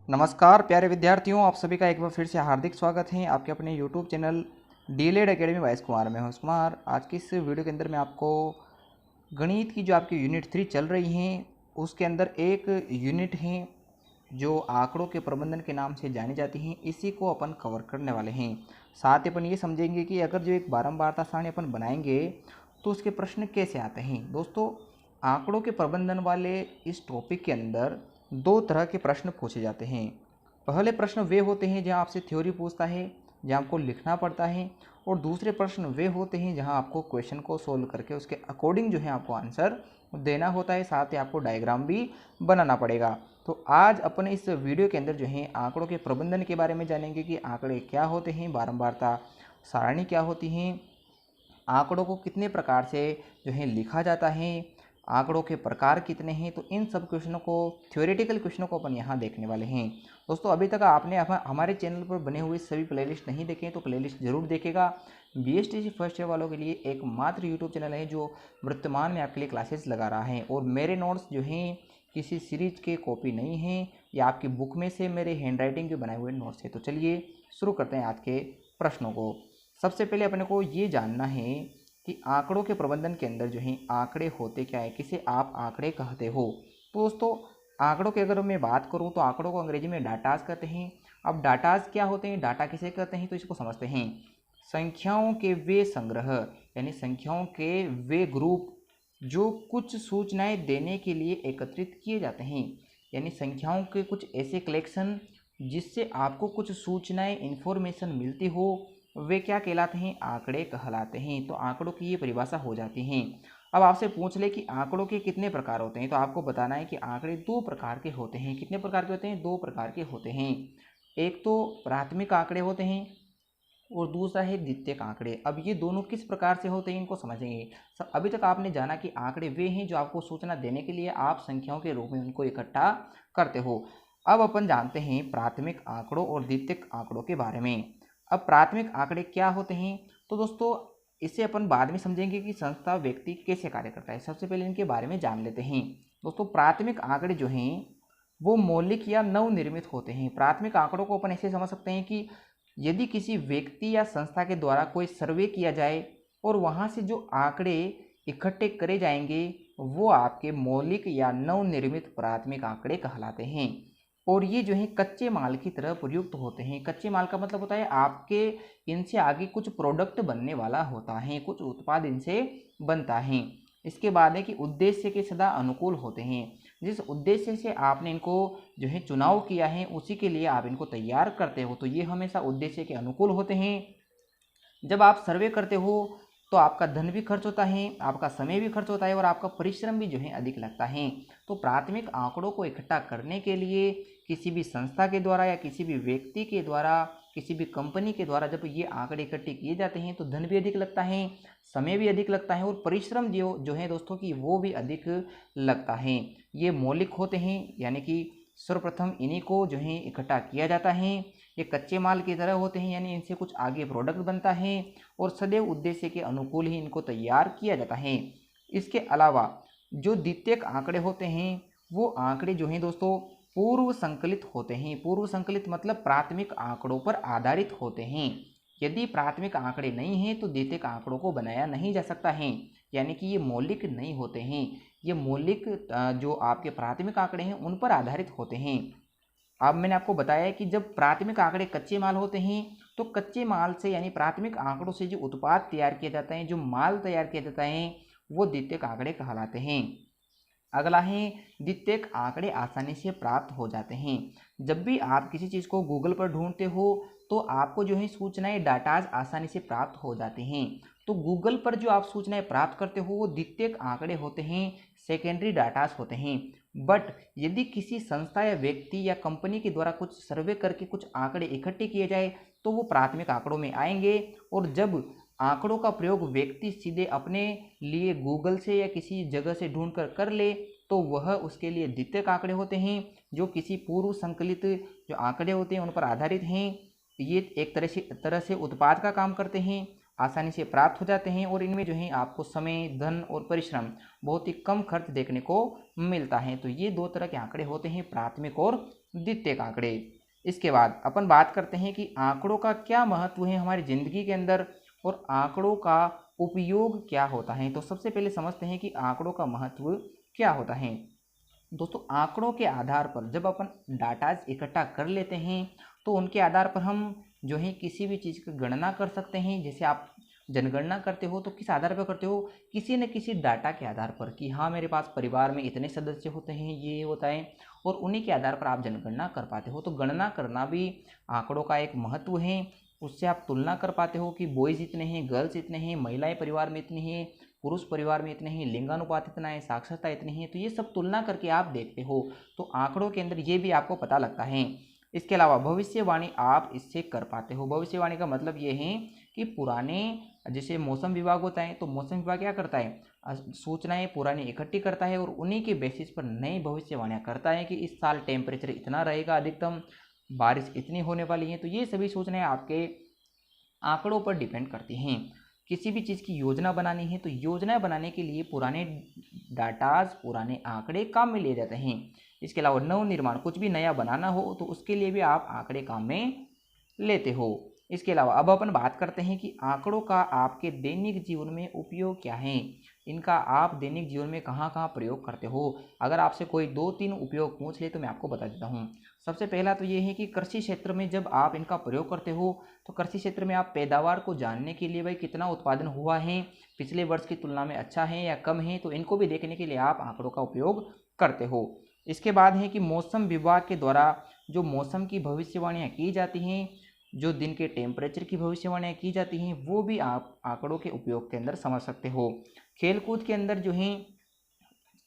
नमस्कार प्यारे विद्यार्थियों, आप सभी का एक बार फिर से हार्दिक स्वागत है आपके अपने YouTube channel DElEd academy vice Kumar में। हूँ कुमार। आज की इस वीडियो के अंदर मैं आपको गणित की जो आपकी यूनिट 3 चल रही हैं उसके अंदर एक यूनिट है जो आंकड़ों के प्रबंधन के नाम से जानी जाती हैं, इसी को अपन कवर करने वाले हैं। साथ ही अपन ये समझेंगे कि अगर जो एक बारंबारता सारणी अपन बनाएंगे तो उसके प्रश्न कैसे आते हैं। दोस्तों, आंकड़ों के प्रबंधन वाले इस टॉपिक के अंदर दो तरह के प्रश्न पूछे जाते हैं। पहले प्रश्न वे होते हैं जहां आपसे थ्योरी पूछता है, जहां आपको लिखना पड़ता है, और दूसरे प्रश्न वे होते हैं जहां आपको क्वेश्चन को सोल्व करके उसके अकॉर्डिंग जो है आपको आंसर देना होता है, साथ ही आपको डायग्राम भी बनाना पड़ेगा। तो आज अपने इस वीडियो के अंदर जो है आंकड़ों के प्रबंधन के बारे में जानेंगे कि आंकड़े क्या होते हैं, बारंबारता सारणी क्या होती हैं, आंकड़ों को कितने प्रकार से जो है लिखा जाता है, आंकड़ों के प्रकार कितने हैं। तो इन सब क्वेश्चनों को, थ्योरेटिकल क्वेश्चनों को अपन यहाँ देखने वाले हैं। दोस्तों, अभी तक आपने हमारे चैनल पर बने हुए सभी प्लेलिस्ट नहीं देखे तो प्लेलिस्ट जरूर देखेगा। बीएसटीसी फर्स्ट ईयर वालों के लिए एकमात्र यूट्यूब चैनल है जो वर्तमान में आपके लिए क्लासेस लगा रहा है, और मेरे नोट्स जो हैं किसी सीरीज के कॉपी नहीं हैं, या आपकी बुक में से मेरे हैंड राइटिंग के बनाए हुए नोट्स है। तो चलिए शुरू करते हैं आज के प्रश्नों को। सबसे पहले अपने को ये जानना है कि आंकड़ों के प्रबंधन के अंदर जो है आंकड़े होते क्या है, किसे आप आंकड़े कहते हो। तो दोस्तों, आंकड़ों की अगर मैं बात करूं तो आंकड़ों को अंग्रेजी में डाटाज कहते हैं। अब डाटाज क्या होते हैं, डाटा किसे कहते हैं, तो इसको समझते हैं। संख्याओं के वे संग्रह, यानी संख्याओं के वे ग्रुप जो कुछ सूचनाएं देने के लिए एकत्रित किए जाते हैं, यानी संख्याओं के कुछ ऐसे कलेक्शन जिससे आपको कुछ सूचनाएं, इंफॉर्मेशन मिलती हो, वे क्या कहलाते हैं, आंकड़े कहलाते हैं। तो आंकड़ों की ये परिभाषा हो जाती है। अब आपसे पूछ ले कि आंकड़ों के कितने प्रकार होते हैं, तो आपको बताना है कि आंकड़े दो प्रकार के होते हैं। कितने प्रकार के होते हैं, दो प्रकार के होते हैं। एक तो प्राथमिक आंकड़े होते हैं और दूसरा है द्वितीयक आंकड़े। अब ये दोनों किस प्रकार से होते हैं इनको समझेंगे। अभी तक आपने जाना कि आंकड़े वे हैं जो आपको सूचना देने के लिए आप संख्याओं के रूप में उनको इकट्ठा करते हो। अब अपन जानते हैं प्राथमिक आंकड़ों और द्वितीयक आंकड़ों के बारे में। अब प्राथमिक आंकड़े क्या होते हैं, तो दोस्तों इसे अपन बाद में समझेंगे कि संस्था व्यक्ति कैसे कार्य करता है। सबसे पहले इनके बारे में जान लेते हैं। दोस्तों, प्राथमिक आंकड़े जो हैं वो मौलिक या नवनिर्मित होते हैं। प्राथमिक आंकड़ों को अपन ऐसे समझ सकते हैं कि यदि किसी व्यक्ति या संस्था के द्वारा कोई सर्वे किया जाए और वहाँ से जो आंकड़े इकट्ठे करे जाएंगे वो आपके मौलिक या नवनिर्मित प्राथमिक आंकड़े कहलाते हैं। और ये जो है कच्चे माल की तरह प्रयुक्त होते हैं। कच्चे माल का मतलब होता है आपके इनसे आगे कुछ प्रोडक्ट बनने वाला होता है, कुछ उत्पाद इनसे बनता है। इसके बाद है कि उद्देश्य के सदा अनुकूल होते हैं। जिस उद्देश्य से आपने इनको जो है चुनाव किया है उसी के लिए आप इनको तैयार करते हो, तो ये हमेशा उद्देश्य के अनुकूल होते हैं। जब आप सर्वे करते हो तो आपका धन भी खर्च होता है, आपका समय भी खर्च होता है और आपका परिश्रम भी जो है अधिक लगता है। तो प्राथमिक आंकड़ों को इकट्ठा करने के लिए किसी भी संस्था के द्वारा या किसी भी व्यक्ति के द्वारा, किसी भी कंपनी के द्वारा जब ये आंकड़े इकट्ठे किए जाते हैं तो धन भी अधिक लगता है, समय भी अधिक लगता है और परिश्रम जो है दोस्तों की वो भी अधिक लगता है। ये मौलिक होते हैं, यानी कि सर्वप्रथम इन्हीं को जो है इकट्ठा किया जाता है। ये कच्चे माल की तरह होते हैं, यानी इनसे कुछ आगे प्रोडक्ट बनता है और सदैव उद्देश्य के अनुकूल ही इनको तैयार किया जाता है। इसके अलावा जो द्वितीयक आंकड़े होते हैं वो आंकड़े जो हैं दोस्तों पूर्व संकलित होते हैं। पूर्व संकलित मतलब प्राथमिक आंकड़ों पर आधारित होते हैं। यदि प्राथमिक आंकड़े नहीं हैं तो द्वितीयक आंकड़ों को बनाया नहीं जा सकता है, यानी कि ये मौलिक नहीं होते हैं। ये मौलिक जो आपके प्राथमिक आंकड़े हैं उन पर आधारित होते हैं। अब मैंने आपको बताया है कि जब प्राथमिक आंकड़े कच्चे माल होते हैं तो कच्चे माल से यानी प्राथमिक आंकड़ों से जो उत्पाद तैयार किया जाता है, जो माल तैयार किया जाता है, वो द्वितीयक आंकड़े कहलाते हैं। अगला है द्वितीयक आंकड़े आसानी से प्राप्त हो जाते हैं। जब भी आप किसी चीज़ को गूगल पर ढूंढते हो तो आपको जो है सूचनाएं, डाटाज आसानी से प्राप्त हो जाते हैं। तो गूगल पर जो आप सूचनाएं प्राप्त करते हो वो द्वितीयक आंकड़े होते हैं, सेकेंडरी डाटाज होते हैं। बट यदि किसी संस्था या व्यक्ति या कंपनी के द्वारा कुछ सर्वे करके कुछ आंकड़े इकट्ठे किए जाए तो वो प्राथमिक आंकड़ों में आएंगे। और जब आंकड़ों का प्रयोग व्यक्ति सीधे अपने लिए गूगल से या किसी जगह से ढूंढ कर ले तो वह उसके लिए द्वितीयक आंकड़े होते हैं, जो किसी पूर्व संकलित जो आंकड़े होते हैं उन पर आधारित हैं। ये एक तरह से उत्पाद का काम करते हैं, आसानी से प्राप्त हो जाते हैं और इनमें जो है आपको समय, धन और परिश्रम बहुत ही कम खर्च देखने को मिलता है। तो ये दो तरह के आंकड़े होते हैं, प्राथमिक और द्वितीयक आंकड़े। इसके बाद अपन बात करते हैं कि आंकड़ों का क्या महत्व है हमारी ज़िंदगी के अंदर और आंकड़ों का उपयोग क्या होता है। तो सबसे पहले समझते हैं कि आंकड़ों का महत्व क्या होता है। दोस्तों, आंकड़ों के आधार पर जब अपन डाटाज इकट्ठा कर लेते हैं तो उनके आधार पर हम जो है किसी भी चीज़ की गणना कर सकते हैं। जैसे आप जनगणना करते हो तो किस आधार पर करते हो, किसी न किसी डाटा के आधार पर कि हाँ मेरे पास परिवार में इतने सदस्य होते हैं, ये होता है, और उन्हीं के आधार पर आप जनगणना कर पाते हो। तो गणना करना भी आंकड़ों का एक महत्व है। उससे आप तुलना कर पाते हो कि बॉयज़ इतने हैं, गर्ल्स इतने हैं, महिलाएं परिवार में इतनी हैं, पुरुष परिवार में इतने हैं, लिंगानुपात इतना है, साक्षरता इतनी है। तो ये सब तुलना करके आप देखते हो तो आंकड़ों के अंदर ये भी आपको पता लगता है। इसके अलावा भविष्यवाणी आप इससे कर पाते हो। भविष्यवाणी का मतलब ये है कि पुराने, जैसे मौसम विभाग होता है तो मौसम विभाग क्या करता है, सूचनाएं पुरानी इकट्ठी करता है और उन्हीं के बेसिस पर नई भविष्यवाणियां करता है कि इस साल टेम्परेचर इतना रहेगा, अधिकतम बारिश इतनी होने वाली है। तो ये सभी सूचनाएं आपके आंकड़ों पर डिपेंड करती हैं। किसी भी चीज़ की योजना बनानी है तो योजना बनाने के लिए पुराने डाटाज, पुराने आंकड़े काम में लिए जाते हैं। इसके अलावा नव निर्माण, कुछ भी नया बनाना हो तो उसके लिए भी आप आंकड़े काम में लेते हो। इसके अलावा अब अपन बात करते हैं कि आंकड़ों का आपके दैनिक जीवन में उपयोग क्या है। इनका आप दैनिक जीवन में कहाँ कहाँ प्रयोग करते हो। अगर आपसे कोई 2-3 उपयोग पूछ ले तो मैं आपको बता देता हूँ। सबसे पहला तो ये है कि कृषि क्षेत्र में जब आप इनका प्रयोग करते हो तो कृषि क्षेत्र में आप पैदावार को जानने के लिए भाई कितना उत्पादन हुआ है, पिछले वर्ष की तुलना में अच्छा है या कम है, तो इनको भी देखने के लिए आप आंकड़ों का उपयोग करते हो। इसके बाद है कि मौसम विभाग के द्वारा जो मौसम की भविष्यवाणियाँ की जाती हैं, जो दिन के टेम्परेचर की भविष्यवाणियाँ की जाती हैं, वो भी आप आंकड़ों के उपयोग के अंदर समझ सकते हो। खेलकूद के अंदर जो है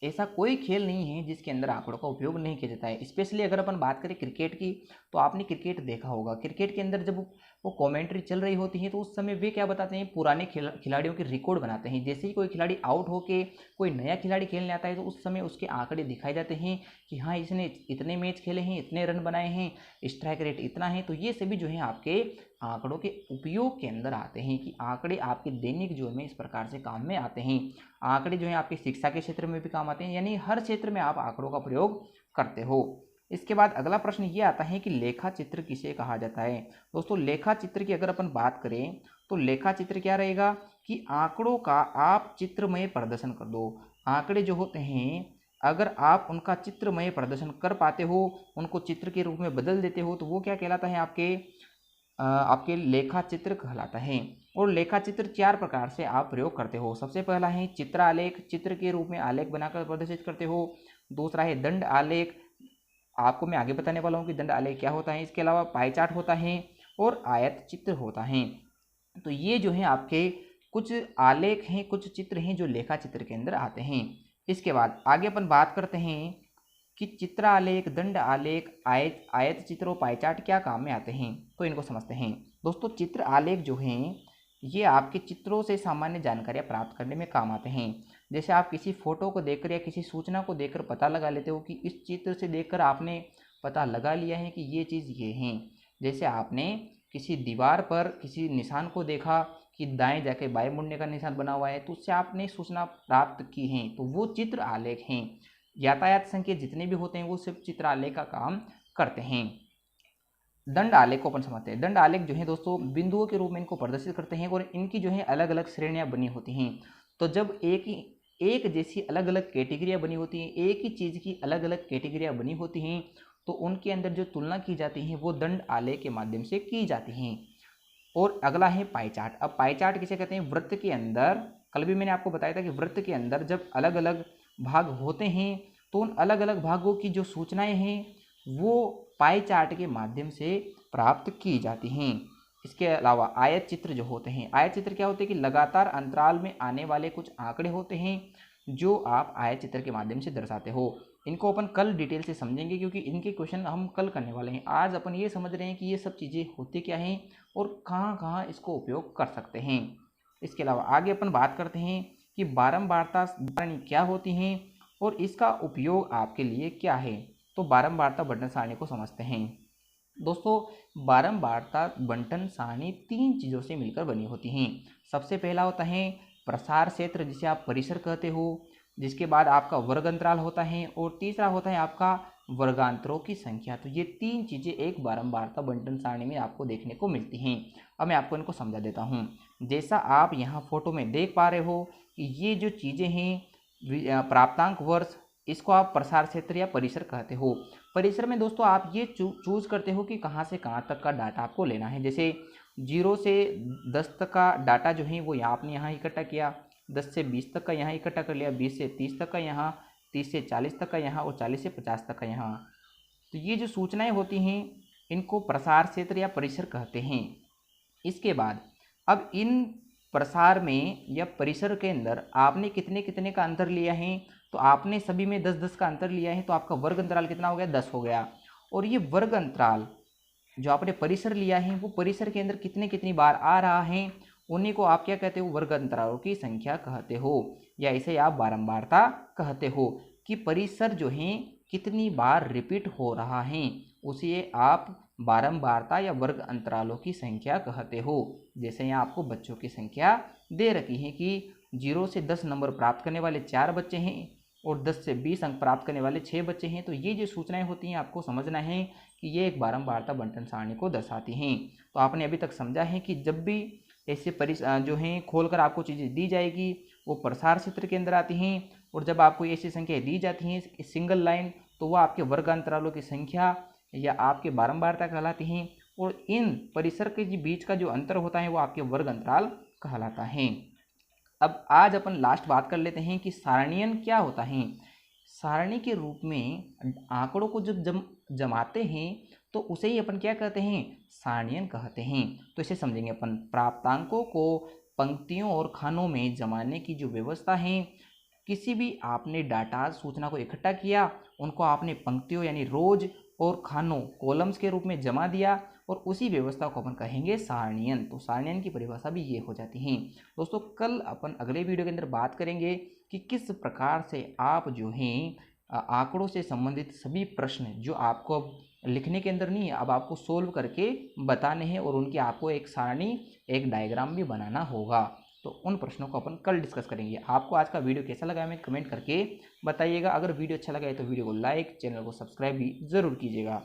ऐसा कोई खेल नहीं है जिसके अंदर आंकड़ों का उपयोग नहीं किया जाता है। स्पेशली अगर अपन बात करें क्रिकेट की तो आपने क्रिकेट देखा होगा। क्रिकेट के अंदर जब वो कमेंट्री चल रही होती है तो उस समय वे क्या बताते हैं, पुराने खिलाड़ियों के रिकॉर्ड बनाते हैं। जैसे ही कोई खिलाड़ी आउट होके कोई नया खिलाड़ी खेलने आता है तो उस समय उसके आंकड़े दिखाए जाते हैं कि हाँ इसने इतने मैच खेले हैं, इतने रन बनाए हैं, स्ट्राइक रेट इतना है। तो ये सभी जो है आपके आंकड़ों के उपयोग के अंदर आते हैं कि आंकड़े आपके दैनिक जीवन में इस प्रकार से काम में आते हैं। आंकड़े जो है आपकी शिक्षा के क्षेत्र में भी काम आते हैं, यानी हर क्षेत्र में आप आंकड़ों का प्रयोग करते हो। इसके बाद अगला प्रश्न ये आता है कि लेखा चित्र किसे कहा जाता है। दोस्तों, लेखा चित्र की अगर अपन बात करें तो लेखा चित्र क्या रहेगा कि आंकड़ों का आप चित्रमय प्रदर्शन कर दो। आंकड़े जो होते हैं अगर आप उनका चित्रमय प्रदर्शन कर पाते हो, उनको चित्र के रूप में बदल देते हो, तो वो क्या कहलाता है, आपके लेखा चित्र कहलाता है। और लेखा चित्र 4 प्रकार से आप प्रयोग करते हो। सबसे पहला है चित्रालेख, चित्र के रूप में आलेख बनाकर प्रदर्शित करते हो। दूसरा है दंड आलेख, आपको मैं आगे बताने वाला हूँ कि दंड आलेख क्या होता है। इसके अलावा पाई चार्ट होता है और आयत चित्र होता है। तो ये जो है आपके कुछ आलेख हैं, कुछ चित्र हैं जो लेखा चित्र के अंदर आते हैं। इसके बाद आगे अपन बात करते हैं कि चित्र आलेख, दंड आलेख, आयत चित्र और पाई चार्ट क्या काम में आते हैं, तो इनको समझते हैं। दोस्तों, चित्र आलेख जो हैं ये आपके चित्रों से सामान्य जानकारियाँ प्राप्त करने में काम आते हैं। जैसे आप किसी फोटो को देखकर या किसी सूचना को देखकर पता लगा लेते हो कि इस चित्र से देखकर आपने पता लगा लिया है कि ये चीज़ ये है। जैसे आपने किसी दीवार पर किसी निशान को देखा कि दाएं जाके बाएं मुड़ने का निशान बना हुआ है, तो उससे आपने सूचना प्राप्त की है, तो वो चित्र आलेख हैं। यातायात संकेत जितने भी होते हैं वो सिर्फ चित्र आलेख का काम करते हैं। दंड आलेख को अपन समझते हैं। दंड आलेख जो है दोस्तों बिंदुओं के रूप में इनको प्रदर्शित करते हैं और इनकी जो है अलग अलग श्रेणियां बनी होती हैं। तो जब एक जैसी अलग अलग कैटेगरियां बनी होती हैं, एक ही चीज़ की अलग अलग कैटेगरियां बनी होती हैं, तो उनके अंदर जो तुलना की जाती है वो दंड आलेख के माध्यम से की जाती हैं। और अगला है पाई चार्ट। अब पाई चार्ट किसे कहते हैं, वृत्त के अंदर, कल भी मैंने आपको बताया था कि वृत्त के अंदर जब अलग अलग भाग होते हैं तो उन अलग अलग भागों की जो सूचनाएं हैं वो पाई चार्ट के माध्यम से प्राप्त की जाती हैं। इसके अलावा आयत चित्र जो होते हैं, आयत चित्र क्या होते हैं कि लगातार अंतराल में आने वाले कुछ आंकड़े होते हैं जो आप आयत चित्र के माध्यम से दर्शाते हो। इनको अपन कल डिटेल से समझेंगे क्योंकि इनके क्वेश्चन हम कल करने वाले हैं। आज अपन ये समझ रहे हैं कि ये सब चीज़ें होती क्या हैं और कहाँ कहाँ इसको उपयोग कर सकते हैं। इसके अलावा आगे अपन बात करते हैं कि बारंबारता सारणी क्या होती हैं और इसका उपयोग आपके लिए क्या है। तो बारंबारता बंटन सारणी को समझते हैं। दोस्तों, बारंबारता बंटन सारणी 3 चीज़ों से मिलकर बनी होती हैं। सबसे पहला होता है प्रसार क्षेत्र जिसे आप परिसर कहते हो, जिसके बाद आपका वर्ग अंतराल होता है और तीसरा होता है आपका वर्गांतरों की संख्या। तो ये 3 चीज़ें एक बारंबारता बंटन सारणी में आपको देखने को मिलती हैं। अब मैं आपको इनको समझा देता हूँ। जैसा आप यहाँ फोटो में देख पा रहे हो कि ये जो चीज़ें हैं प्राप्तांक वर्ष, इसको आप प्रसार क्षेत्र या परिसर कहते हो। परिसर में दोस्तों आप ये चूज करते हो कि कहाँ से कहाँ तक का डाटा आपको लेना है। जैसे 0 से 10 तक का डाटा जो है वो आपने यहाँ इकट्ठा किया, 10 से 20 तक का यहाँ इकट्ठा कर लिया, 20 से 30 तक का यहाँ, 30 से 40 तक का यहाँ और 40 से 50 तक का यहाँ। तो ये जो सूचनाएं होती हैं इनको प्रसार क्षेत्र या परिसर कहते हैं। इसके बाद अब इन प्रसार में या परिसर के अंदर आपने कितने कितने का अंतर लिया है, तो आपने सभी में 10-10 का अंतर लिया है, तो आपका वर्ग अंतराल कितना हो गया, 10 हो गया। और ये वर्ग अंतराल जो आपने परिसर लिया है वो परिसर के अंदर कितने कितनी बार आ रहा है, उन्हीं को आप क्या कहते हो, वर्ग अंतरालों की संख्या कहते हो, या इसे आप बारंबारता कहते हो कि परिसर जो है कितनी बार रिपीट हो रहा है, उसे आप बारंबारता या वर्ग अंतरालों की संख्या कहते हो। जैसे यहाँ आपको बच्चों की संख्या दे रखी है कि 0 से 10 नंबर प्राप्त करने वाले 4 बच्चे हैं और 10 से 20 अंक प्राप्त करने वाले 6 बच्चे हैं। तो ये जो सूचनाएं होती हैं आपको समझना है कि ये एक बारंबारता बंटन सारणी को दर्शाती हैं। तो आपने अभी तक समझा है कि जब भी ऐसे जो हैं खोलकर आपको चीज़ें दी जाएगी वो प्रसार क्षेत्र के अंदर आती हैं, और जब आपको ऐसी संख्याएं दी जाती हैं सिंगल लाइन तो वह आपके वर्ग अंतरालों की संख्या या आपके बारंबारता कहलाती हैं, और इन परिसर के बीच का जो अंतर होता है वो आपके वर्ग अंतराल कहलाता है। अब आज अपन लास्ट बात कर लेते हैं कि सारणीयन क्या होता है। सारणी के रूप में आंकड़ों को जब जमाते हैं तो उसे ही अपन क्या कहते हैं, सारणीयन कहते हैं। तो इसे समझेंगे अपन। प्राप्तांकों को पंक्तियों और खानों में जमाने की जो व्यवस्था है, किसी भी आपने डाटा सूचना को इकट्ठा किया, उनको आपने पंक्तियों यानी रोज और खानों कॉलम्स के रूप में जमा दिया, और उसी व्यवस्था को अपन कहेंगे सारणीयन। तो सारणीयन की परिभाषा भी ये हो जाती है। दोस्तों कल अपन अगले वीडियो के अंदर बात करेंगे कि किस प्रकार से आप जो हैं आंकड़ों से संबंधित सभी प्रश्न जो आपको अब लिखने के अंदर नहीं है, अब आपको सोल्व करके बताने हैं, और उनकी आपको एक सारणी एक डायग्राम भी बनाना होगा। तो उन प्रश्नों को अपन कल डिस्कस करेंगे। आपको आज का वीडियो कैसा लगा हमें कमेंट करके बताइएगा। अगर वीडियो अच्छा लगा है तो वीडियो को लाइक, चैनल को सब्सक्राइब भी ज़रूर कीजिएगा।